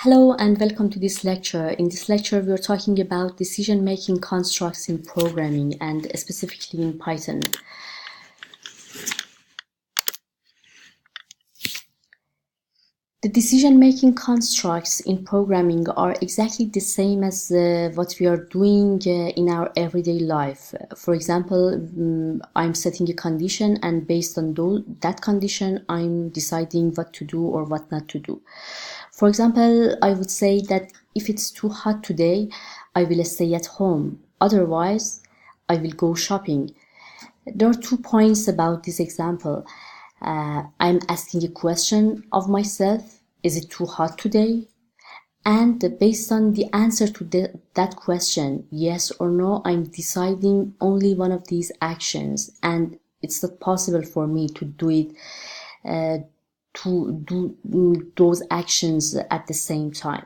Hello and welcome to this lecture. In this lecture, we are talking about decision-making constructs in programming and specifically in Python. The decision-making constructs in programming are exactly the same as what we are doing in our everyday life. For example, I'm setting a condition, and based on that condition, I'm deciding what to do or what not to do. For example, I would say that if it's too hot today, I will stay at home. Otherwise, I will go shopping. There are 2 points about this example. I'm asking a question of myself, is it too hot today? And based on the answer to that question, yes or no, I'm deciding only one of these actions, and it's not possible for me to do it, to do those actions at the same time.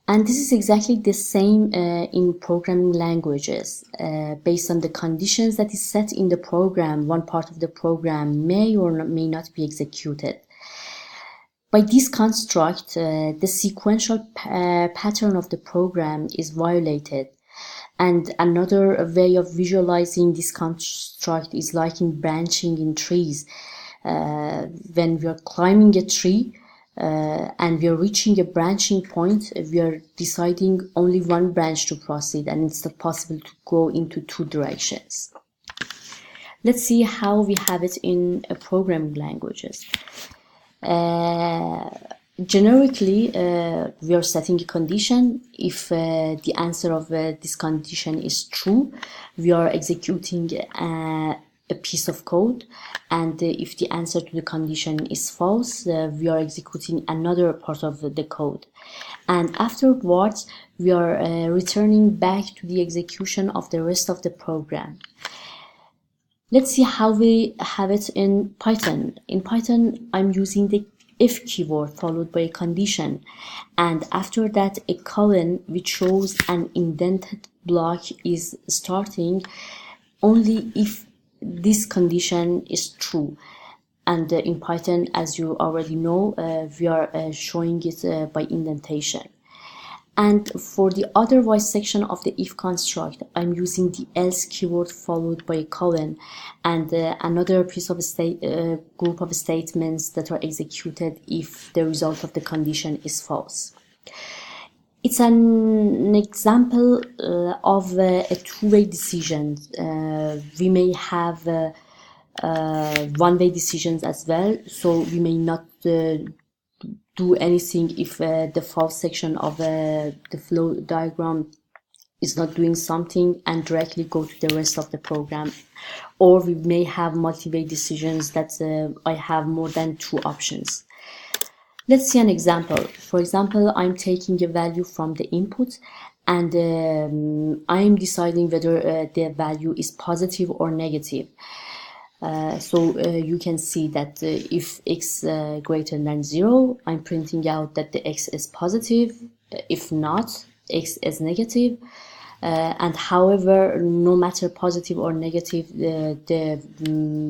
And this is exactly the same in programming languages. Based on the conditions that is set in the program, one part of the program may or may not be executed. By this construct, the sequential pattern of the program is violated. And another way of visualizing this construct is like in branching in trees. When we are climbing a tree, and we are reaching a branching point, we are deciding only one branch to proceed, and it's not possible to go into 2 directions. Let's see how we have it in programming languages. Generically, we are setting a condition. If the answer of this condition is true, we are executing a piece of code, and if the answer to the condition is false, we are executing another part of the code, and afterwards we are returning back to the execution of the rest of the program. Let's see how we have it in Python. In Python, I'm using the if keyword followed by a condition, and after that a colon which shows an indented block is starting only if this condition is true. And in Python, as you already know, we are showing it by indentation. And for the otherwise section of the if construct, I'm using the else keyword followed by a colon and another piece of group of statements that are executed if the result of the condition is false. It's an example of a two-way decision. We may have one-way decisions as well, so we may not do anything if the false section of the flow diagram is not doing something and directly go to the rest of the program. Or we may have multi-way decisions that I have more than 2 options. Let's see an example. For example, I'm taking a value from the input, and I'm deciding whether the value is positive or negative. So you can see that if x greater than 0, I'm printing out that the x is positive. If not, x is negative. And however, no matter positive or negative, the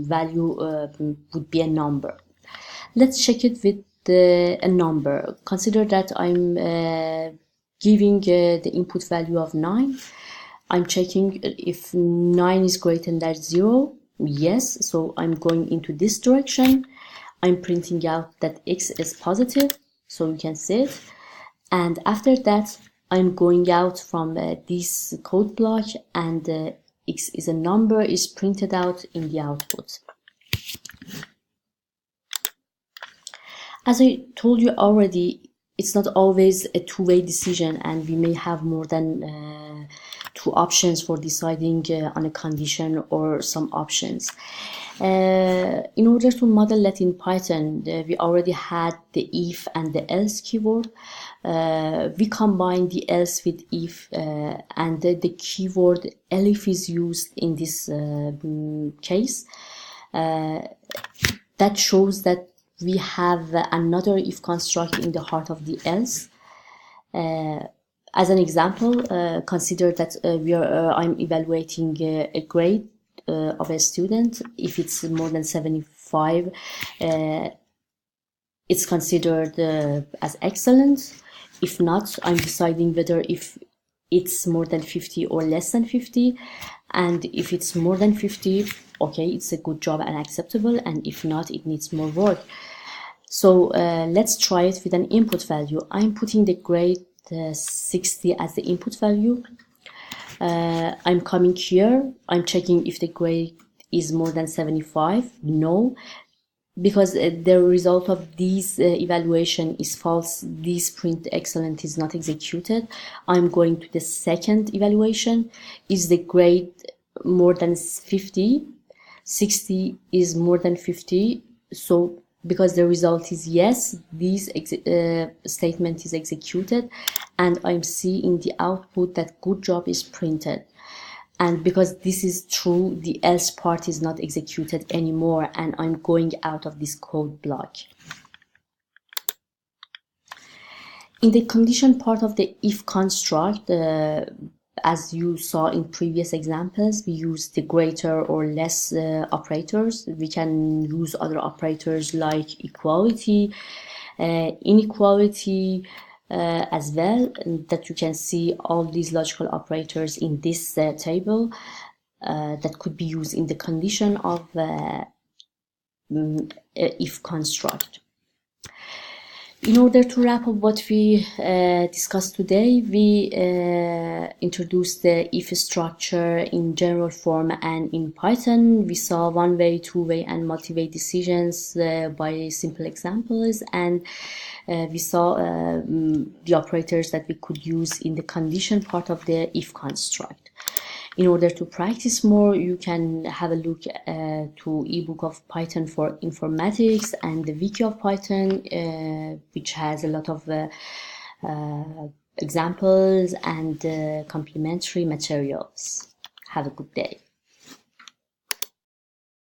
value would be a number. Let's check it with a number. Consider that I'm giving the input value of 9. I'm checking if 9 is greater than 0. Yes, so I'm going into this direction. I'm printing out that x is positive, so you can see it. And after that, I'm going out from this code block, and x is a number is printed out in the output. As I told you already, it's not always a two-way decision, and we may have more than 2 options for deciding on a condition or some options. In order to model that in Python, we already had the if and the else keyword. We combine the else with if, and the keyword elif is used in this case. That shows that we have another if construct in the heart of the else. As an example, consider that I'm evaluating a grade of a student. If it's more than 75, it's considered as excellent. If not, I'm deciding whether if it's more than 50 or less than 50. And if it's more than 50, okay, it's a good job and acceptable. And if not, it needs more work. So let's try it with an input value. I'm putting the grade 60 as the input value. I'm coming here. I'm checking if the grade is more than 75. No, because the result of this evaluation is false. This print excellent is not executed. I'm going to the second evaluation. Is the grade more than 50? 60 is more than 50. So because the result is yes, this statement is executed, and I'm seeing in the output that good job is printed. And because this is true, the else part is not executed anymore, and I'm going out of this code block. In the condition part of the if construct, as you saw in previous examples, we use the greater or less operators. We can use other operators like equality, inequality, as well, that you can see all these logical operators in this table that could be used in the condition of if construct. In order to wrap up what we discussed today, we introduced the if structure in general form and in Python. We saw one-way, two-way, and multi-way decisions by simple examples, and we saw the operators that we could use in the condition part of the if construct. In order to practice more, you can have a look to ebook of Python for Informatics and the wiki of Python, which has a lot of examples and complementary materials. Have a good day.